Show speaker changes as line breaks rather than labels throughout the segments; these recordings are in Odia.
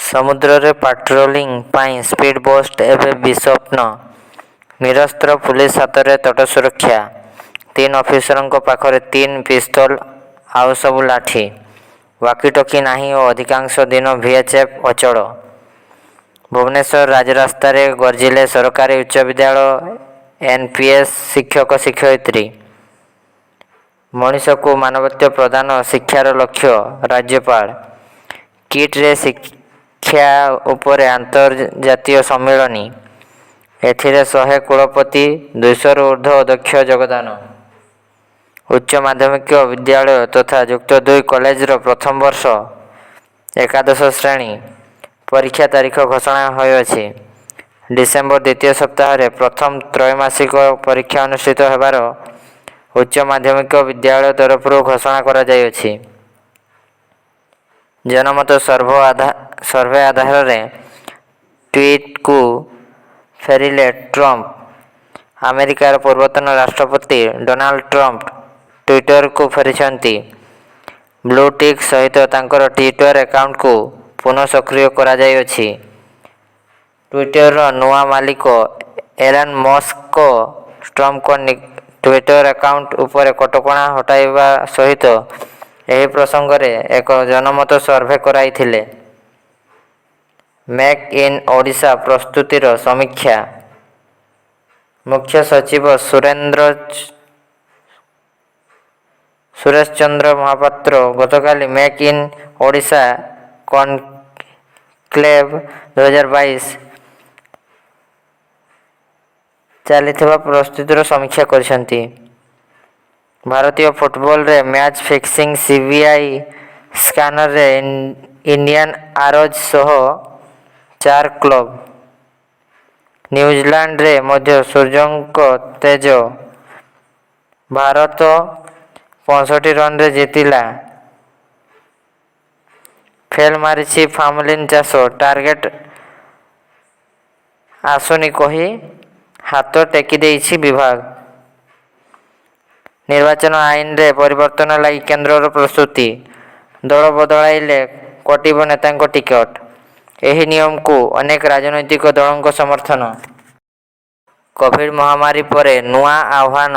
ସମୁଦ୍ରରେ ପାଟ୍ରୋଲିଂ ପାଇଁ ସ୍ପିଡ୍ ବୋଟ୍ ଏବେ ବିସ୍ୱପ୍ନ। ନିରସ୍ତ୍ର ପୁଲିସ ହାତରେ ତଟ ସୁରକ୍ଷା। 3 ଅଫିସରଙ୍କ ପାଖରେ 3 ପିସ୍ତଲ ଆଉ ସବୁ ଲାଠି। ୱାକିଟକି ନାହିଁ ଓ ଅଧିକାଂଶ ଦିନ ଭିଏଚ୍ଏଫ୍ ଅଚଳ। ଭୁବନେଶ୍ୱର ରାଜରାସ୍ତାରେ ଗର୍ଜିଲେ ସରକାରୀ ଉଚ୍ଚ ବିଦ୍ୟାଳୟ, ଏନ୍ପିଏସ୍ ଶିକ୍ଷକ ଶିକ୍ଷୟିତ୍ରୀ। ମଣିଷକୁ ମାନବତ୍ୱ ପ୍ରଦାନ ଶିକ୍ଷାର ଲକ୍ଷ୍ୟ। ରାଜ୍ୟପାଳ କିଟ୍ରେ ଶିକ୍ଷା ଉପରେ ଆନ୍ତର୍ଜାତୀୟ ସମ୍ମିଳନୀ। ଏଥିରେ 100 କୁଳପତି, 200ରୁ ଊର୍ଦ୍ଧ୍ୱ ଅଧ୍ୟକ୍ଷ ଯୋଗଦାନ। ଉଚ୍ଚ ମାଧ୍ୟମିକ ବିଦ୍ୟାଳୟ ତଥା ଯୁକ୍ତ 2 କଲେଜର ପ୍ରଥମ ବର୍ଷ ଏକାଦଶ ଶ୍ରେଣୀ ପରୀକ୍ଷା ତାରିଖ ଘୋଷଣା ହୋଇଅଛି। ଡିସେମ୍ବର ଦ୍ୱିତୀୟ ସପ୍ତାହରେ ପ୍ରଥମ ତ୍ରୈମାସିକ ପରୀକ୍ଷା ଅନୁଷ୍ଠିତ ହେବାର ଉଚ୍ଚ ମାଧ୍ୟମିକ ବିଦ୍ୟାଳୟ ତରଫରୁ ଘୋଷଣା କରାଯାଇଅଛି। ଜନମତ ସର୍ଭେ ଆଧାରରେ ଟ୍ୱିଟକୁ ଫେରିଲେ ଟ୍ରମ୍ପ। ଆମେରିକାର ପୂର୍ବତନ ରାଷ୍ଟ୍ରପତି ଡୋନାଲ୍ଡ ଟ୍ରମ୍ପ ଟ୍ୱିଟରକୁ ଫେରିଛନ୍ତି। ବ୍ଲୁ ଟିକ୍ ସହିତ ତାଙ୍କର ଟ୍ୱିଟର ଆକାଉଣ୍ଟକୁ ପୁନଃ ସକ୍ରିୟ କରାଯାଇଅଛି। ଟ୍ୱିଟରର ନୂଆ ମାଲିକ ଏଲନ୍ ମସ୍କ ଟ୍ରମ୍ପଙ୍କ ଟ୍ୱିଟର ଆକାଉଣ୍ଟ ଉପରେ କଟକଣା ହଟାଇବା ସହିତ ଏହି ପ୍ରସଙ୍ଗରେ ଏକ ଜନମତ ସର୍ଭେ କରାଇଥିଲେ। ମେକ୍ ଇନ୍ ଓଡ଼ିଶା ପ୍ରସ୍ତୁତିର ସମୀକ୍ଷା। ମୁଖ୍ୟ ସଚିବ ସୁରେଶ ଚନ୍ଦ୍ର ମହାପାତ୍ର ଗତକାଲି ମେକ୍ ଇନ୍ ଓଡ଼ିଶା କନକ୍ଲେଭ 2022 ଚାଲିଥିବା ପ୍ରସ୍ତୁତିର ସମୀକ୍ଷା କରିଛନ୍ତି। ଭାରତୀୟ ଫୁଟବଲରେ ମ୍ୟାଚ୍ ଫିକ୍ସିଂ, ସିବିଆଇ ସ୍କାନରରେ ଇଣ୍ଡିଆନ୍ ଆରୋଜ ସହ 4 କ୍ଲବ। ନ୍ୟୁଜିଲାଣ୍ଡରେ ମଧ୍ୟ ସୂର୍ଯ୍ୟଙ୍କ ତେଜ। ଭାରତ 65 ରନରେ ଜିତିଲା। ଫେଲ୍ ମାରିଛି ଫର୍ମାଲିନ ଚାଷ। ଟାର୍ଗେଟ ଆସୁନି କହି ହାତ ଟେକି ଦେଇଛି ବିଭାଗ। ନିର୍ବାଚନ ଆଇନରେ ପରିବର୍ତ୍ତନ ଲାଗି କେନ୍ଦ୍ରର ପ୍ରସ୍ତୁତି। ଦଳ ବଦଳାଇଲେ କଟିବ ନେତାଙ୍କ ଟିକଟ। ଏହି ନିୟମକୁ ଅନେକ ରାଜନୈତିକ ଦଳଙ୍କ ସମର୍ଥନ। କୋଭିଡ୍ ମହାମାରୀ ପରେ ନୂଆ ଆହ୍ୱାନ।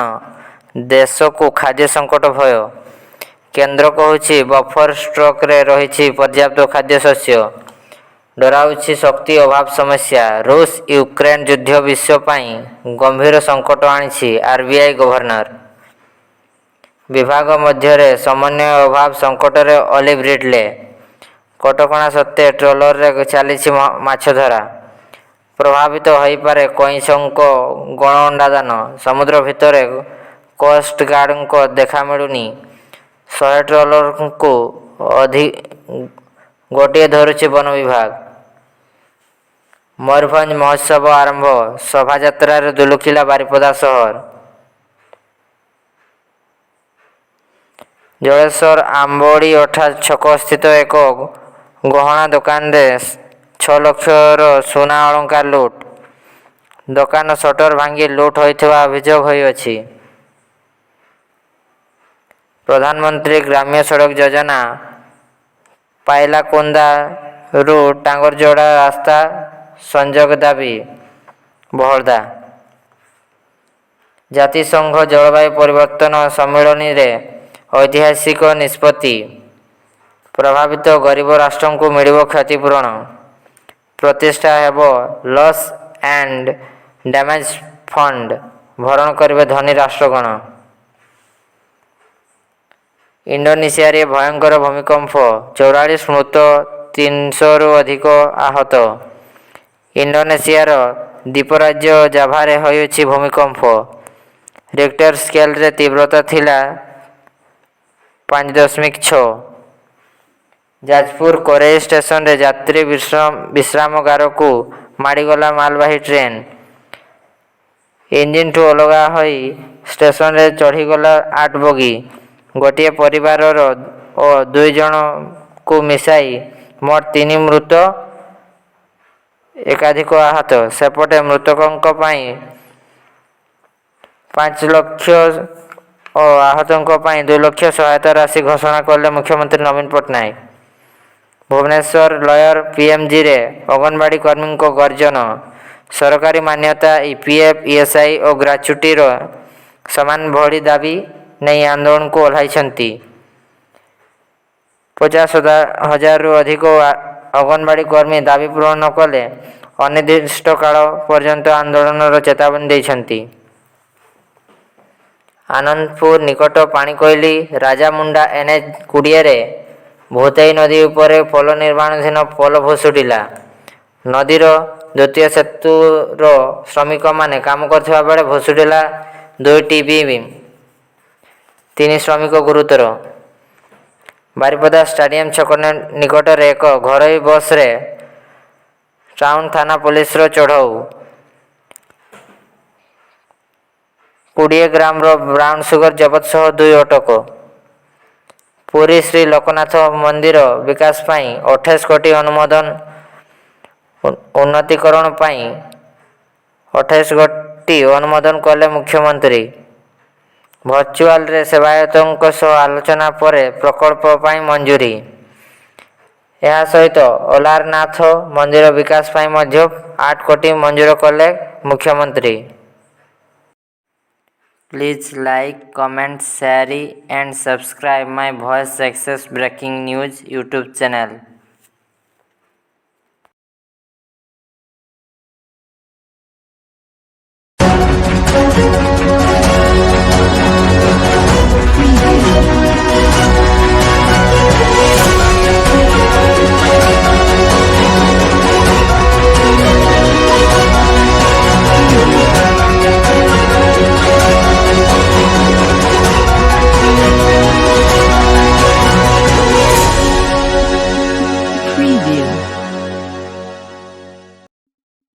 ଦେଶକୁ ଖାଦ୍ୟ ସଂକଟ ଭୟ। କେନ୍ଦ୍ର କହୁଛି ବଫର ଷ୍ଟକରେ ରହିଛି ପର୍ଯ୍ୟାପ୍ତ ଖାଦ୍ୟଶସ୍ୟ। ଡରାଉଛି ଶକ୍ତି ଅଭାବ ସମସ୍ୟା। ରୁଷ ୟୁକ୍ରେନ ଯୁଦ୍ଧ ବିଶ୍ୱ ପାଇଁ ଗମ୍ଭୀର ସଂକଟ ଆଣିଛି ଆରବିଆଇ ଗଭର୍ଣ୍ଣର। ବିଭାଗ ମଧ୍ୟରେ ସମନ୍ୱୟ ଅଭାବ ସଙ୍କଟରେ ଅଲିଭ ରିଡଲେ। କଟକଣା ସତ୍ତ୍ୱେ ଟ୍ରଲରରେ ଚାଲିଛି ମାଛଧରା। ପ୍ରଭାବିତ ହୋଇପାରେ କଇଁଛଙ୍କ ଗଣ ଅଣ୍ଡାଦାନ। ସମୁଦ୍ର ଭିତରେ କୋଷ୍ଟଗାର୍ଡଙ୍କ ଦେଖା ମିଳୁନି। 100 ଟ୍ରଲରଙ୍କୁ ଗୋଟିଏ ଧରୁଛି ବନ ବିଭାଗ। ମୟୂରଭଞ୍ଜ ମହୋତ୍ସବ ଆରମ୍ଭ। ଶୋଭାଯାତ୍ରାରେ ଦୁଲୁକିଲା ବାରିପଦା ସହର। ଜଳେଶ୍ୱର ଆମ୍ବଡିଅଠା ଛକସ୍ଥିତ ଏକ ଗହଣା ଦୋକାନରେ 6 ଲକ୍ଷର ସୁନା ଅଳଙ୍କାର ଲୁଟ୍। ଦୋକାନ ସଟର ଭାଙ୍ଗି ଲୁଟ୍ ହୋଇଥିବା ଅଭିଯୋଗ ହୋଇଅଛି। ପ୍ରଧାନମନ୍ତ୍ରୀ ଗ୍ରାମ୍ୟ ସଡ଼କ ଯୋଜନା ପାଇଲାକୁନ୍ଦାରୁ ଟାଙ୍ଗରଯୋଡ଼ା ରାସ୍ତା ସଂଯୋଗ ଦାବି। ବହଳଦା ଜାତିସଂଘ ଜଳବାୟୁ ପରିବର୍ତ୍ତନ ସମ୍ମିଳନୀରେ ଐତିହାସିକ ନିଷ୍ପତ୍ତି। ପ୍ରଭାବିତ ଗରିବ ରାଷ୍ଟ୍ରଙ୍କୁ ମିଳିବ କ୍ଷତିପୂରଣ। ପ୍ରତିଷ୍ଠା ହେବ ଲସ୍ ଆଣ୍ଡ ଡ୍ୟାମେଜ ଫଣ୍ଡ। ଭରଣ କରିବେ ଧନୀ ରାଷ୍ଟ୍ରଗଣ। ଇଣ୍ଡୋନେସିଆରେ ଭୟଙ୍କର ଭୂମିକମ୍ପ। 44 ମୃତ, 300ରୁ ଅଧିକ ଆହତ। ଇଣ୍ଡୋନେସିଆର ଦ୍ୱୀପରାଜ୍ୟ ଜାଭାରେ ହୋଇଛି ଭୂମିକମ୍ପ। ରିକ୍ଟର ସ୍କେଲରେ ତୀବ୍ରତା ଥିଲା 5.6। ଯାଜପୁର କୋରେଇ ଷ୍ଟେସନରେ ଯାତ୍ରୀ ବିଶ୍ରାମଗାରକୁ ମାଡ଼ିଗଲା ମାଲବାହୀ ଟ୍ରେନ୍। ଇଞ୍ଜିନଠୁ ଅଲଗା ହୋଇ ଷ୍ଟେସନରେ ଚଢ଼ିଗଲା 8 ବଗି। ଗୋଟିଏ ପରିବାରର ଓ 2 ଜଣଙ୍କୁ ମିଶାଇ ମୋଟ 3 ମୃତ, ଏକାଧିକ ଆହତ। ସେପଟେ ମୃତକଙ୍କ ପାଇଁ 5 ଲକ୍ଷ ଓ ଆହତଙ୍କ ପାଇଁ 2 ଲକ୍ଷ ସହାୟତା ରାଶି ଘୋଷଣା କଲେ ମୁଖ୍ୟମନ୍ତ୍ରୀ ନବୀନ ପଟ୍ଟନାୟକ। ଭୁବନେଶ୍ୱର ଲୟର ପିଏମ୍ଜିରେ ଅଙ୍ଗନବାଡ଼ି କର୍ମୀଙ୍କ ଗର୍ଜନ। ସରକାରୀ ମାନ୍ୟତା, ଇପିଏଫ୍, ଇଏସ୍ଆଇ ଓ ଗ୍ରାଚ୍ୟୁଟିର ସମାନ ଭଳି ଦାବି ନେଇ ଆନ୍ଦୋଳନକୁ ଓହ୍ଲାଇଛନ୍ତି। 50,000ରୁ ଅଧିକ ଅଙ୍ଗନବାଡ଼ି କର୍ମୀ ଦାବି ପୂରଣ ନ କଲେ ଅନିର୍ଦ୍ଦିଷ୍ଟ କାଳ ପର୍ଯ୍ୟନ୍ତ ଆନ୍ଦୋଳନର ଚେତାବନୀ ଦେଇଛନ୍ତି। ଆନନ୍ଦପୁର ନିକଟ ପାଣିକୋଇଲି ରାଜାମୁଣ୍ଡା NH 20ରେ ଭୋତେଇ ନଦୀ ଉପରେ ପୋଲ ନିର୍ମାଣାଧୀନ ପୋଲ ଭୁଷୁଡ଼ିଲା। ନଦୀର ଦ୍ୱିତୀୟ ସେତୁର ଶ୍ରମିକମାନେ କାମ କରୁଥିବା ବେଳେ ଭୁଷୁଡ଼ିଲା ଦୁଇଟି ବିମ୍। 3 ଶ୍ରମିକ ଗୁରୁତର। ବାରିପଦା ଷ୍ଟାଡିୟମ ଛକ ନିକଟରେ ଏକ ଘରୋଇ ବସ୍ରେ ଟାଉନ ଥାନା ପୁଲିସର ଚଢ଼ଉ। 20 ଗ୍ରାମର ବ୍ରାଉନ ସୁଗର ଜବତ ସହ 2 ଅଟକ। ପୁରୀ ଶ୍ରୀ ଲୋକନାଥ ମନ୍ଦିର ବିକାଶ ପାଇଁ 28 କୋଟି ଅନୁମୋଦନ। ଉନ୍ନତୀକରଣ ପାଇଁ 28 କୋଟି ଅନୁମୋଦନ କଲେ ମୁଖ୍ୟମନ୍ତ୍ରୀ। ଭର୍ଚୁଆଲରେ ସେବାୟତଙ୍କ ସହ ଆଲୋଚନା ପରେ ପ୍ରକଳ୍ପ ପାଇଁ ମଞ୍ଜୁରୀ। ଏହା ସହିତ ଅଲାରନାଥ ମନ୍ଦିର ବିକାଶ ପାଇଁ ମଧ୍ୟ 8 କୋଟି ମଞ୍ଜୁର କଲେ ମୁଖ୍ୟମନ୍ତ୍ରୀ। Please like, comment, share and subscribe my voice success breaking news YouTube channel.